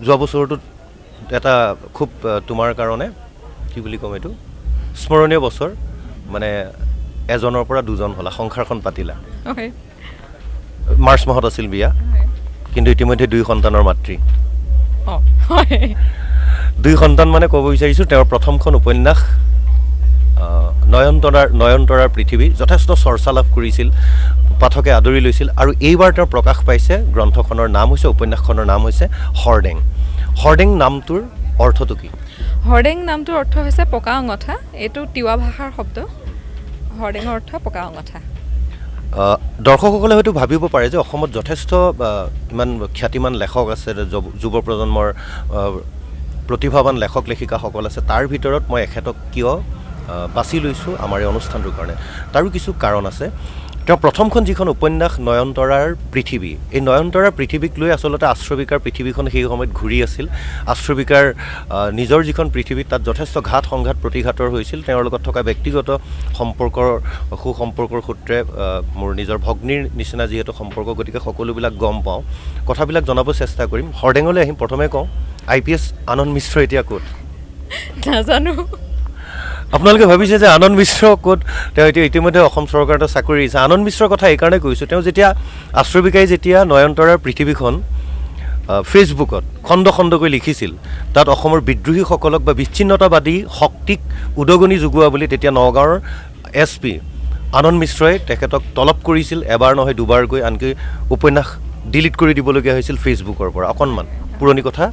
যোৱা বছৰটোত এটা খুব তোমাৰ কাৰণে কি বুলি ক'ম এইটো স্মৰণীয় বছৰ মানে এজনৰ পৰা দুজন হ'লা সংসাৰখন পাতিলা মাৰ্চ মাহত আছিল বিয়া কিন্তু ইতিমধ্যে 2 সন্তানৰ মাতৃ 2 সন্তান মানে ক'ব বিচাৰিছোঁ তেওঁৰ প্ৰথমখন উপন্যাস নয়নতৰাৰ পৃথিৱী যথেষ্ট চৰ্চা লাভ কৰিছিল পাঠকে আদৰি লৈছিল আৰু এইবাৰ তেওঁৰ প্ৰকাশ পাইছে গ্ৰন্থখনৰ নাম হৈছে উপন্যাসখনৰ নাম হৈছে হৰডেং হৰডেং নামটোৰ অৰ্থটো কি হৰডেং নামটোৰ অৰ্থ হৈছে পকা অঙঠা এইটো তিৱা ভাষাৰ শব্দ হৰডেঙৰ অৰ্থ পকা অঙঠা দৰ্শকসকলে হয়তো ভাবিব পাৰে যে অসমত যথেষ্ট ইমান খ্যাতিমান লেখক আছে যুৱ প্ৰজন্মৰ প্ৰতিভাৱান লেখক লেখিকাসকল আছে তাৰ ভিতৰত মই এখেতক কিয় বাছি লৈছোঁ আমাৰ এই অনুষ্ঠানটোৰ কাৰণে তাৰো কিছু কাৰণ আছে তেওঁ প্ৰথমখন যিখন উপন্যাস নয়নতৰাৰ পৃথিৱী এই নয়নতৰাৰ পৃথিৱীক লৈ আচলতে আশ্ৰবিকাৰ পৃথিৱীখন সেই সময়ত ঘূৰি আছিল আশ্ৰবিকাৰ নিজৰ যিখন পৃথিৱী তাত যথেষ্ট ঘাত সংঘাত প্ৰতিঘাতৰ হৈছিল তেওঁৰ লগত থকা ব্যক্তিগত সম্পৰ্কৰ সুসম্পৰ্কৰ সূত্ৰে মোৰ নিজৰ ভগ্নীৰ নিচিনা যিহেতু সম্পৰ্ক গতিকে সকলোবিলাক গম পাওঁ কথাবিলাক জনাব চেষ্টা কৰিম হৰডেঙলৈ আহিম প্ৰথমে কওঁ IPS আনন্দ মিশ্ৰ এতিয়া ক'ত নাজানো আপোনালোকে ভাবিছে যে আনন্দ মিশ্ৰ ক'ত তেওঁ এতিয়া ইতিমধ্যে অসম চৰকাৰৰ চাকৰি আহিছে আনন্দ মিশ্ৰৰ কথা এইকাৰণে কৈছোঁ তেওঁ যেতিয়া আশ্ৰবিকাই যেতিয়া নয়নতৰাৰ পৃথিৱীখন ফেচবুকত খণ্ড খণ্ডকৈ লিখিছিল তাত অসমৰ বিদ্ৰোহীসকলক বা বিচ্ছিন্নতাবাদী শক্তিক উদগনি যোগোৱা বুলি তেতিয়া নগাঁৱৰ SP আনন্দ মিশ্ৰই তেখেতক তলব কৰিছিল এবাৰ নহয় দুবাৰকৈ আনকি উপন্যাস ডিলিট কৰি দিবলগীয়া হৈছিল ফেচবুকৰ পৰা অকণমান পুৰণি কথা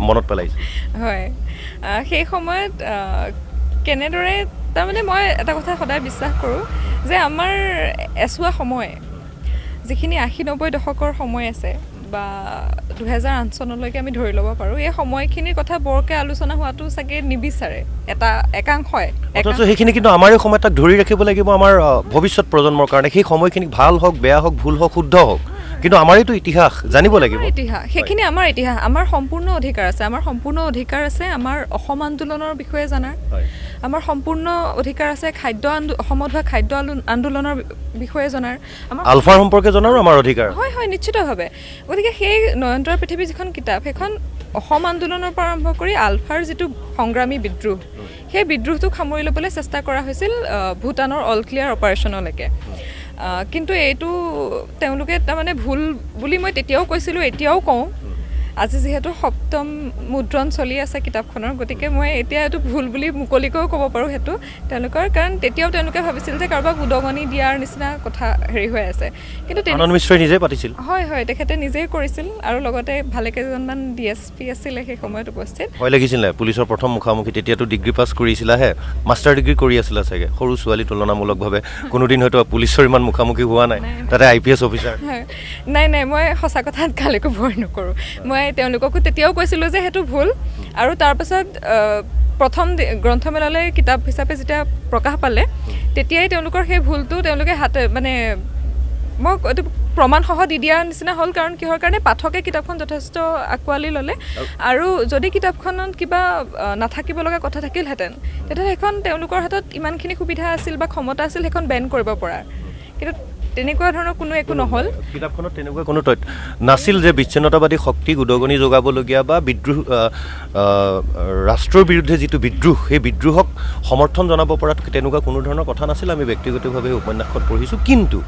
মনত পেলাইছিল হয় সেই সময়ত কেনেদৰে তাৰমানে মই এটা কথা সদায় বিশ্বাস কৰোঁ যে আমাৰ এছোৱা সময় যিখিনি 80-90 দশকৰ সময় আছে বা 2008 চনলৈকে আমি ধৰি ল'ব পাৰোঁ এই সময়খিনিৰ কথা বৰকৈ আলোচনা হোৱাটো চাগে নিবিচাৰে এটা একাংশই অথচ সেইখিনি কিন্তু আমাৰ এই সময় তাক ধৰি ৰাখিব লাগিব আমাৰ ভৱিষ্যত প্ৰজন্মৰ কাৰণে সেই সময়খিনি ভাল হওক বেয়া হওক ভুল হওক শুদ্ধ হওক কিন্তু আমাৰ এইটো ইতিহাস জানিব লাগিব ইতিহাস সেইখিনি আমাৰ ইতিহাস আমাৰ সম্পূৰ্ণ অধিকাৰ আছে আমাৰ অসম আন্দোলনৰ বিষয়ে জনাৰ আমাৰ সম্পূৰ্ণ অধিকাৰ আছে অসমত হোৱা খাদ্য আন্দোলনৰ বিষয়ে জনাৰ আলফাৰ সম্পৰ্কে জনাৰো আমাৰ অধিকাৰ হয় নিশ্চিতভাৱে গতিকে সেই নয়নতৰা পৃথিৱী যিখন কিতাপ সেইখন অসম আন্দোলনৰ পৰা আৰম্ভ কৰি আলফাৰ যিটো সংগ্ৰামী বিদ্ৰোহ সেই বিদ্ৰোহটোক সামৰি ল'বলৈ চেষ্টা কৰা হৈছিল ভূটানৰ অল ক্লিয়াৰ অপাৰেশ্যনলৈকে কিন্তু এইটো তেওঁলোকে তাৰমানে ভুল বুলি মই তেতিয়াও কৈছিলোঁ এতিয়াও কওঁ আজি যেহেতু সপ্তম মুদ্ৰণ চলি আছে কিতাপখনৰ গতিকে মই এতিয়া এইটো ভুল বুলি মুকলিকৈও ক'ব পাৰোঁ সেইটো তেওঁলোকৰ কাৰণ তেতিয়াও তেওঁলোকে ভাবিছিল যে কাৰোবাক উদগনি দিয়াৰ নিচিনা কথা হেৰি হৈ আছে কিন্তু আনন্দ মিশ্ৰই নিজে পাতিছিল হয় তেখেতে নিজেই কৰিছিল আৰু লগতে ভালেকেইজনমান DSP আছিলে সেই সময়ত উপস্থিত ভয় লাগিছিল নাই পুলিচৰ প্ৰথম মুখামুখি তেতিয়াতো ডিগ্ৰী পাছ কৰিছিলাহে মাষ্টাৰ ডিগ্ৰী কৰি আছিলা চাগে সৰু ছোৱালী তুলনামূলকভাৱে কোনোদিন হয়তো পুলিচৰ ইমান মুখামুখি হোৱা নাই তাতে IPS অফিচাৰ নাই মই সঁচা কথাত কালৈকো ভয় নকৰোঁ মই তেওঁলোককো তেতিয়াও কৈছিলোঁ যে সেইটো ভুল আৰু তাৰপাছত প্ৰথম গ্ৰন্থমেলালৈ কিতাপ হিচাপে যেতিয়া প্ৰকাশ পালে তেতিয়াই তেওঁলোকৰ সেই ভুলটো তেওঁলোকে হাতে মানে মই এইটো প্ৰমাণসহ দি দিয়াৰ নিচিনা হ'ল কাৰণ কিহৰ কাৰণে পাঠকে কিতাপখন যথেষ্ট আঁকোৱালি ল'লে আৰু যদি কিতাপখনত কিবা নাথাকিব লগা কথা থাকিলহেঁতেন তেতিয়াহ'লে সেইখন তেওঁলোকৰ হাতত ইমানখিনি সুবিধা আছিল বা ক্ষমতা আছিল সেইখন বেন কৰিব পৰা কিন্তু তেনেকুৱা ধৰণৰ কোনো একো নহ'ল কিতাপখনত তেনেকুৱা কোনো তথ্য নাছিল যে বিচ্ছিন্নতাবাদী শক্তিক উদগনি যোগাবলগীয়া বা বিদ্ৰোহ ৰাষ্ট্ৰৰ বিৰুদ্ধে যিটো বিদ্ৰোহ সেই বিদ্ৰোহক সমৰ্থন জনাব পৰা তেনেকুৱা কোনো ধৰণৰ কথা নাছিল আমি ব্যক্তিগতভাৱে উপন্যাসখন পঢ়িছোঁ কিন্তু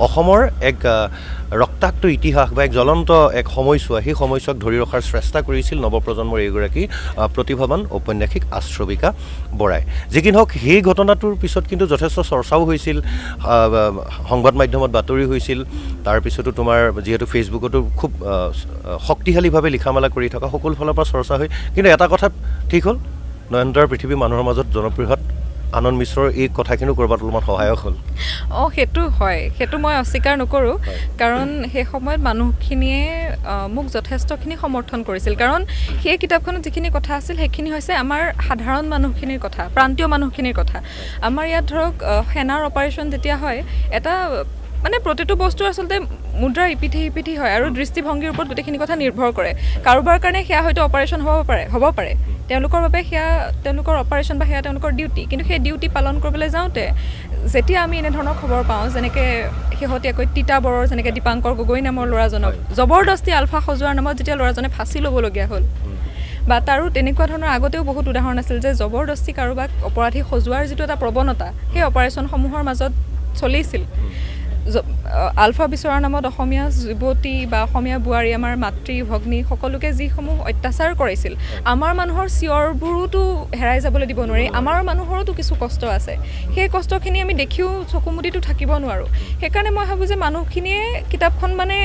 অসমৰ এক ৰক্তাক্ত ইতিহাস বা এক জ্বলন্ত এক সময়ছোৱা সেই সময়ছোৱাক ধৰি ৰখাৰ চেষ্টা কৰিছিল নৱপ্ৰজন্মৰ এইগৰাকী প্ৰতিভাৱান ঔপন্যাসিক আশ্ৰবিকা বৰাই যি কি নহওক সেই ঘটনাটোৰ পিছত কিন্তু যথেষ্ট চৰ্চাও হৈছিল সংবাদ মাধ্যমত বাতৰি হৈছিল তাৰপিছতো তোমাৰ যিহেতু ফেচবুকতো খুব শক্তিশালীভাৱে লিখা মেলা কৰি থকা সকলো ফালৰ পৰা চৰ্চা হয় কিন্তু এটা কথা ঠিক হ'ল নয়নতৰাৰ পৃথিৱী মানুহৰ মাজত জনপ্ৰিয় আনন্দ মিশ্ৰৰ এই কথাখিনিও ক'ৰবাত অলপমান সহায়ক হ'ল সেইটো হয় সেইটো মই অস্বীকাৰ নকৰোঁ কাৰণ সেই সময়ত মানুহখিনিয়ে মোক যথেষ্টখিনি সমৰ্থন কৰিছিল কাৰণ সেই কিতাপখনত যিখিনি কথা আছিল সেইখিনি হৈছে আমাৰ সাধাৰণ মানুহখিনিৰ কথা প্ৰান্তীয় মানুহখিনিৰ কথা আমাৰ ইয়াত ধৰক সেনাৰ অপাৰেশ্যন যেতিয়া হয় এটা মানে প্ৰতিটো বস্তু আচলতে মুদ্ৰাৰ ইপিঠি হয় আৰু দৃষ্টিভংগীৰ ওপৰত গোটেইখিনি কথা নিৰ্ভৰ কৰে কাৰোবাৰ কাৰণে সেয়া হয়তো অপাৰেশ্যন হ'ব পাৰে তেওঁলোকৰ বাবে সেয়া তেওঁলোকৰ অপাৰেশ্যন বা সেয়া তেওঁলোকৰ ডিউটি কিন্তু সেই ডিউটি পালন কৰিবলৈ যাওঁতে যেতিয়া আমি এনেধৰণৰ খবৰ পাওঁ যেনেকৈ শেহতীয়াকৈ তিতাবৰৰ যেনেকৈ দীপাংকৰ গগৈ নামৰ ল'ৰাজনক জবৰদস্তি আলফা সজোৱাৰ নামত যেতিয়া ল'ৰাজনে ফাঁচি ল'বলগীয়া হ'ল বা তাৰো তেনেকুৱা ধৰণৰ আগতেও বহুত উদাহৰণ আছিল যে জবৰদস্তি কাৰোবাক অপৰাধী সজোৱাৰ যিটো এটা প্ৰৱণতা সেই অপাৰেশ্যনসমূহৰ মাজত চলিছিল আলফা বিচৰাৰ নামত অসমীয়া যুৱতী বা অসমীয়া বোৱাৰী আমাৰ মাতৃ ভগ্নী সকলোকে যিসমূহ অত্যাচাৰ কৰিছিল আমাৰ মানুহৰ চিঞৰবোৰোতো হেৰাই যাবলৈ দিব নোৱাৰি আমাৰ মানুহৰতো কিছু কষ্ট আছে সেই কষ্টখিনি আমি দেখিও চকুমুটিতো থাকিব নোৱাৰোঁ সেইকাৰণে মই ভাবোঁ যে মানুহখিনিয়ে কিতাপখন মানে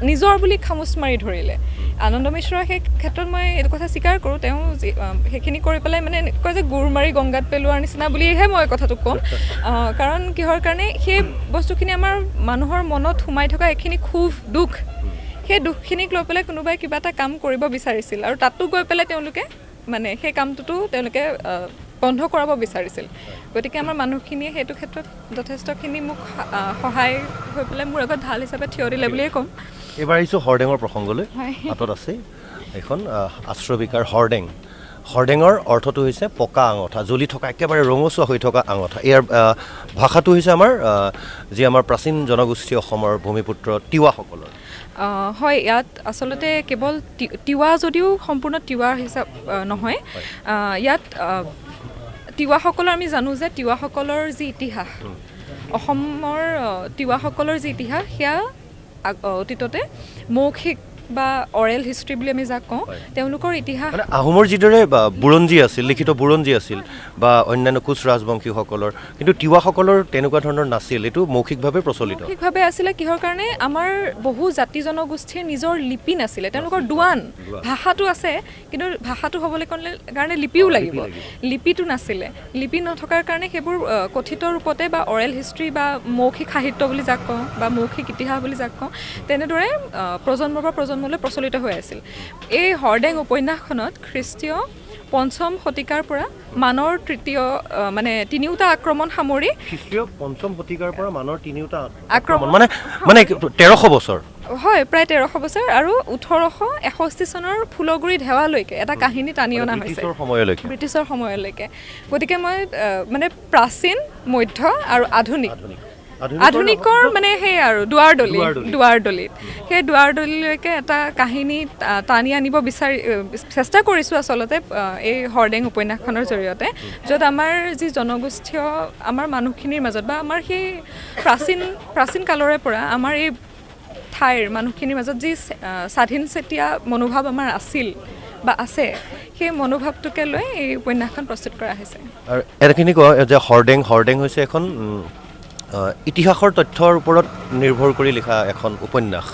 নিজৰ বুলি খামুচ মাৰি ধৰিলে আনন্দ মিশ্ৰৰ সেই ক্ষেত্ৰত মই এইটো কথা স্বীকাৰ কৰোঁ তেওঁ সেইখিনি কৰি পেলাই মানে কয় যে গুৰ মাৰি গংগাত পেলোৱাৰ নিচিনা বুলিহে মই কথাটো ক'ম কাৰণ কিহৰ কাৰণে সেই বস্তুখিনি আমাৰ মানুহৰ মনত সোমাই থকা এইখিনি ক্ষোভ দুখ সেই দুখখিনিক লৈ পেলাই কোনোবাই কিবা এটা কাম কৰিব বিচাৰিছিল আৰু তাতো গৈ পেলাই তেওঁলোকে মানে সেই কামটোতো তেওঁলোকে বন্ধ কৰাব বিচাৰিছিল গতিকে আমাৰ মানুহখিনিয়ে সেইটো ক্ষেত্ৰত যথেষ্টখিনি মোক সহায় হৈ পেলাই মোৰ আগত ঢাল হিচাপে থিয় দিলে বুলিয়ে ক'ম এইবাৰ আহিছোঁ হৰডেঙৰ প্ৰসংগলৈ হাতত আছে এখন আশ্ৰবিকাৰ হৰডেঙৰ অৰ্থটো হৈছে পকা আঙঠা জ্বলি থকা একেবাৰে ৰঙচুৱা হৈ থকা আঙঠা ইয়াৰ ভাষাটো হৈছে আমাৰ যি আমাৰ প্ৰাচীন জনগোষ্ঠী অসমৰ ভূমিপুত্ৰ তিৱাসকলৰ হয় ইয়াত আচলতে কেৱল তিৱা যদিও সম্পূৰ্ণ তিৱা হিচাপ নহয় ইয়াত তিৱাসকলৰ আমি জানো যে তিৱাসকলৰ যি ইতিহাস অসমৰ তিৱাসকলৰ যি ইতিহাস সেয়া অতীততে মৌখিক বা অৰেল হিষ্ট্ৰী বুলি আমি যাক কওঁ তেওঁলোকৰ ইতিহাস আহোমৰ যিদৰে বুৰঞ্জী আছিল লিখিত বুৰঞ্জী আছিল বা অন্যান্য কোচ ৰাজবংশীসকলৰ কিন্তু তিৱাসকলৰ তেনেকুৱা ধৰণৰ নাছিল এইটো মৌখিকভাৱে প্ৰচলিত মৌখিকভাৱে আছিলে কিহৰ কাৰণে আমাৰ বহু জাতি জনগোষ্ঠীৰ নিজৰ লিপি নাছিলে তেওঁলোকৰ দোৱান ভাষাটো আছে কিন্তু ভাষাটো হ'বলৈ কাৰণে লিপিও লাগিব লিপিটো নাছিলে লিপি নথকাৰ কাৰণে সেইবোৰ কথিত ৰূপতে বা অৰেল হিষ্ট্ৰী বা মৌখিক সাহিত্য বুলি যাক কওঁ বা মৌখিক ইতিহাস বুলি যাক কওঁ তেনেদৰে প্ৰজন্মৰ পৰা প্ৰজন্মলৈ প্ৰচলিত হৈ আছিল এই হৰডেং উপন্যাসখনত খ্ৰীষ্টীয় ৫ম শতিকাৰ পৰা মানৰ তৃতীয় মানে তিনিওটা আক্ৰমণ সামৰি খ্ৰীষ্টীয় ৫ম শতিকাৰ পৰা মানৰ তিনিওটা আক্ৰমণ মানে ১৩০০ বছৰ হয় প্ৰায় ১৩০০ বছৰ আৰু ১৮৬১ চনৰ ফুলগুৰি ধেৱালৈকে এটা কাহিনী টানি অনা হৈছে ব্ৰিটিছৰ সময়লৈকে গতিকে মই মানে প্ৰাচীন মধ্য আৰু আধুনিকৰ মানে সেই আৰু দুৱাৰদলিত সেই দুৱাৰদলিলৈকে এটা কাহিনী টানি আনিব চেষ্টা কৰিছোঁ আচলতে এই হৰডেং উপন্যাসখনৰ জৰিয়তে য'ত আমাৰ যি জনগোষ্ঠীয় আমাৰ মানুহখিনিৰ মাজত বা আমাৰ সেই প্ৰাচীন কালৰে পৰা আমাৰ এই ঠাইৰ মানুহখিনিৰ মাজত যি স্বাধীন চেতিয়া মনোভাৱ আমাৰ আছিল বা আছে সেই মনোভাৱটোকে লৈ এই উপন্যাসখন প্ৰস্তুত কৰা হৈছে আৰু এইখিনি কয় যে হৰডেং হৈছে এখন ইতিহাসৰ তথ্যৰ ওপৰত নিৰ্ভৰ কৰি লিখা এখন উপন্যাস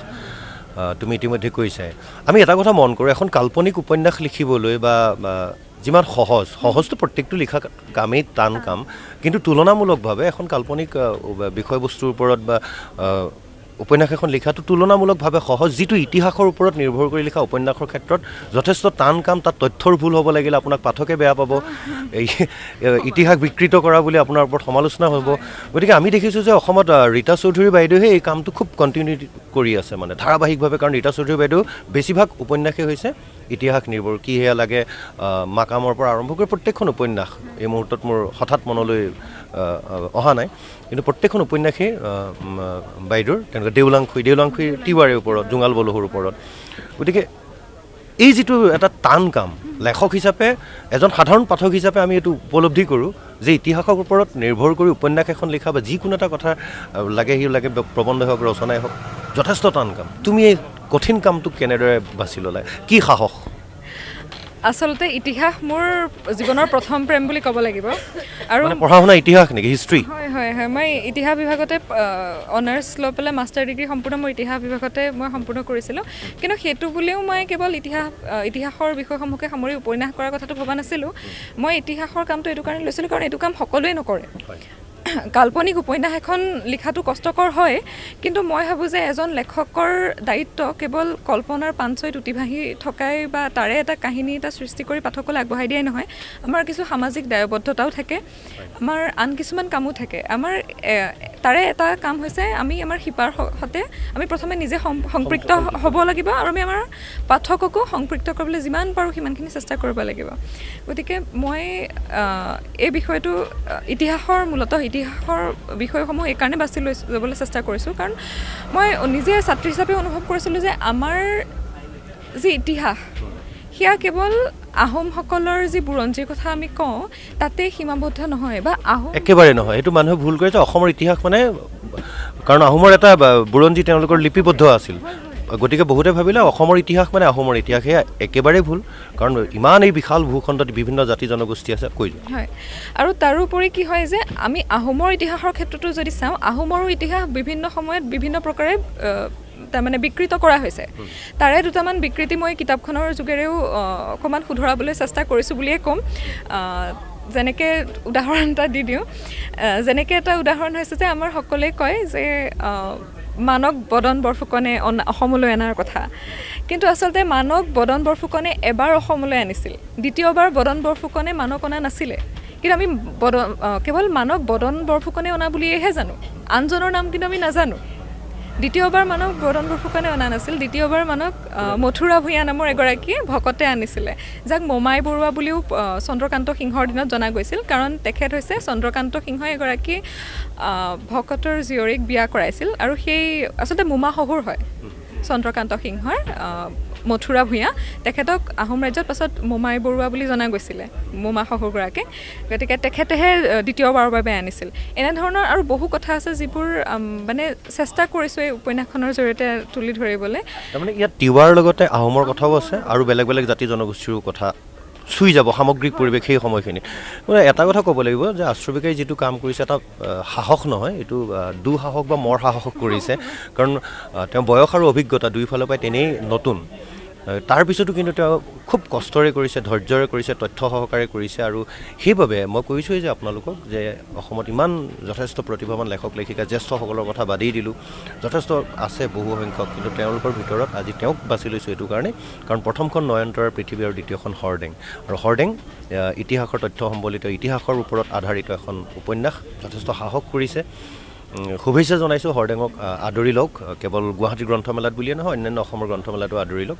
তুমি ইতিমধ্যে কৈছাই আমি এটা কথা মন কৰোঁ এখন কাল্পনিক উপন্যাস লিখিবলৈ বা যিমান সহজটো প্ৰত্যেকটো লিখা কামেই টান কাম কিন্তু তুলনামূলকভাৱে এখন কাল্পনিক বিষয়বস্তুৰ ওপৰত বা উপন্যাস এখন লিখাটো তুলনামূলকভাৱে সহজ যিটো ইতিহাসৰ ওপৰত নিৰ্ভৰ কৰি লিখা উপন্যাসৰ ক্ষেত্ৰত যথেষ্ট টান কাম তাত তথ্যৰ ভুল হ'ব লাগিলে আপোনাক পাঠকে বেয়া পাব এই ইতিহাস বিকৃত কৰা বুলি আপোনাৰ ওপৰত সমালোচনা হ'ব গতিকে আমি দেখিছোঁ যে অসমত ৰীতা চৌধুৰী বাইদেৱে এই কামটো খুব কণ্টিনিউ কৰি আছে মানে ধাৰাবাহিকভাৱে কাৰণ ৰীতা চৌধুৰী বাইদেউ বেছিভাগ উপন্যাসেই হৈছে ইতিহাস নিৰ্ভৰ কি সেয়া লাগে মাকামৰ পৰা আৰম্ভ কৰি প্ৰত্যেকখন উপন্যাস এই মুহূৰ্তত মোৰ হঠাৎ মনলৈ অহা নাই কিন্তু প্ৰত্যেকখন উপন্যাসেই বাইদেউৰ তেনেকুৱা দেউলাংখুই তিৱাৰীৰ ওপৰত জোঙাল বলহুৰ ওপৰত গতিকে এই যিটো এটা টান কাম লেখক হিচাপে এজন সাধাৰণ পাঠক হিচাপে আমি এইটো উপলব্ধি কৰোঁ যে ইতিহাসৰ ওপৰত নিৰ্ভৰ কৰি উপন্যাস এখন লিখা বা যিকোনো এটা কথা লাগে প্ৰবন্ধ হওক ৰচনাই হওক যথেষ্ট টান কাম তুমি এই কঠিন কামটোক কেনেদৰে বাছি ল'লা কি সাহস আচলতে ইতিহাস মোৰ জীৱনৰ প্ৰথম প্ৰেম বুলি ক'ব লাগিব আৰু পঢ়া শুনা ইতিহাস নেকি হিষ্ট্ৰী হয় মই ইতিহাস বিভাগতে অনাৰ্ছ লৈ পেলাই মাষ্টাৰ ডিগ্ৰী সম্পূৰ্ণ মোৰ ইতিহাস বিভাগতে মই সম্পূৰ্ণ কৰিছিলোঁ কিন্তু সেইটো বুলিও মই কেৱল ইতিহাসৰ বিষয়সমূহকে সামৰি উপন্যাস কৰাৰ কথাটো ভবা নাছিলোঁ মই ইতিহাসৰ কামটো এইটো কাৰণে লৈছিলোঁ কাৰণ এইটো কাম সকলোৱে নকৰে কাল্পনিক উপন্যাস এখন লিখাটো কষ্টকৰ হয় কিন্তু মই ভাবোঁ যে এজন লেখকৰ দায়িত্ব কেৱল কল্পনাৰ পাঞ্চৈত উটি ভাহি থকাই বা তাৰে এটা কাহিনী এটা সৃষ্টি কৰি পাঠকলৈ আগবঢ়াই দিয়াই নহয় আমাৰ কিছু সামাজিক দায়বদ্ধতাও থাকে আমাৰ আন কিছুমান কামো থাকে আমাৰ তাৰে এটা কাম হৈছে আমি আমাৰ শিপাৰ সৈতে আমি প্ৰথমে নিজে সংপৃক্ত হ'ব লাগিব আৰু আমি আমাৰ পাঠককো সংপৃক্ত কৰিবলৈ যিমান পাৰোঁ সিমানখিনি চেষ্টা কৰিব লাগিব গতিকে মই এই বিষয়টো ইতিহাসৰ মূলতঃ ইতিহাসৰ বিষয়সমূহ এইকাৰণে বাছি ল'বলৈ চেষ্টা কৰিছোঁ কাৰণ মই নিজে ছাত্ৰী হিচাপে অনুভৱ কৰিছিলোঁ যে আমাৰ যি ইতিহাস সেয়া কেৱল আহোমসকলৰ যি বুৰঞ্জীৰ কথা আমি কওঁ তাতে সীমাবদ্ধ নহয় বা আহোম একেবাৰে নহয় এইটো মানুহে ভুল কৰিছে অসমৰ ইতিহাস মানে কাৰণ আহোমৰ এটা বুৰঞ্জী তেওঁলোকৰ লিপিবদ্ধ আছিল গতিকে বহুতে ভাবিলে অসমৰ ইতিহাস মানে আহোমৰ ইতিহাস সেয়া একেবাৰে ভুল কাৰণ ইমান এই বিশাল ভূখণ্ডত বিভিন্ন জাতি জনগোষ্ঠী আছে কৈ যোৱা হয় আৰু তাৰোপৰি কি হয় যে আমি আহোমৰ ইতিহাসৰ ক্ষেত্ৰতো যদি চাওঁ আহোমৰো ইতিহাস বিভিন্ন সময়ত বিভিন্ন প্ৰকাৰে তাৰমানে বিকৃত কৰা হৈছে তাৰে দুটামান বিকৃতি মই কিতাপখনৰ যোগেৰেও অকণমান শুধৰাবলৈ চেষ্টা কৰিছোঁ বুলিয়ে ক'ম যেনেকৈ উদাহৰণ এটা দি দিওঁ যেনেকৈ এটা উদাহৰণ হৈছে যে আমাৰ সকলোৱে কয় যে মানক বদন বৰফুকনে অসমলৈ অনাৰ কথা কিন্তু আচলতে মানক বদন বৰফুকনে এবাৰ অসমলৈ আনিছিল দ্বিতীয়বাৰ বদন বৰফুকনে মানক অনা নাছিলে কিন্তু আমি কেৱল মানক বদন বৰফুকনে অনা বুলিয়েহে জানো আনজনৰ নাম কিন্তু আমি নাজানো দ্বিতীয়বাৰ মানক বদন বৰফুকনে অনা নাছিল দ্বিতীয়বাৰ মানক মথুৰা ভূঞা নামৰ এগৰাকীয়ে ভকতে আনিছিলে যাক মোমাই বৰুৱা বুলিও চন্দ্ৰকান্ত সিংহৰ দিনত জনা গৈছিল কাৰণ তেখেত হৈছে চন্দ্ৰকান্ত সিংহই এগৰাকী ভকতৰ জীয়ৰীক বিয়া কৰাইছিল আৰু সেই আচলতে মোমা শহুৰ হয় চন্দ্ৰকান্ত সিংহৰ মথুৰা ভূঞা তেখেতক আহোম ৰাজ্যত পাছত মোমাই বৰুৱা বুলি জনা গৈছিলে মোমা শহুৰগৰাকীক গতিকে তেখেতেহে দ্বিতীয়বাৰৰ বাবে আনিছিল এনেধৰণৰ আৰু বহু কথা আছে যিবোৰ মানে চেষ্টা কৰিছোঁ এই উপন্যাসখনৰ জৰিয়তে তুলি ধৰিবলৈ তাৰমানে ইয়াত তিৱাৰ লগতে আহোমৰ কথাও আছে আৰু বেলেগ বেলেগ জাতি জনগোষ্ঠীৰো কথা চুই যাব সামগ্ৰিক পৰিৱেশ সেই সময়খিনিত মানে এটা কথা ক'ব লাগিব যে আশ্ৰবিকাই যিটো কাম কৰিছে এটা সাহস নহয় এইটো দুঃসাহস বা মৰ সাহস কৰিছে কাৰণ তেওঁ বয়স আৰু অভিজ্ঞতা দুইফালৰ পৰাই তেনেই নতুন তাৰপিছতো কিন্তু তেওঁ খুব কষ্টৰে কৰিছে ধৈৰ্যৰে কৰিছে তথ্য সহকাৰে কৰিছে আৰু সেইবাবে মই কৈছোঁৱেই যে আপোনালোকক যে অসমত ইমান যথেষ্ট প্ৰতিভাৱান লেখক লেখিকা জ্যেষ্ঠসকলৰ কথা বাদেই দিলোঁ যথেষ্ট আছে বহু সংখ্যক কিন্তু তেওঁলোকৰ ভিতৰত আজি তেওঁক বাছি লৈছোঁ এইটো কাৰণে কাৰণ প্ৰথমখন নয়নতৰাৰ পৃথিৱী আৰু দ্বিতীয়খন হৰডেং আৰু হৰডেং ইতিহাসৰ তথ্য সম্বলিত ইতিহাসৰ ওপৰত আধাৰিত এখন উপন্যাস যথেষ্ট সাহস কৰিছে শুভেচ্ছা জনাইছোঁ হৰডেঙক আদৰি লওক কেৱল গুৱাহাটী গ্ৰন্থমেলাত বুলিয়ে নহয় অন্যান্য অসমৰ গ্ৰন্থমেলাতো আদৰি লওক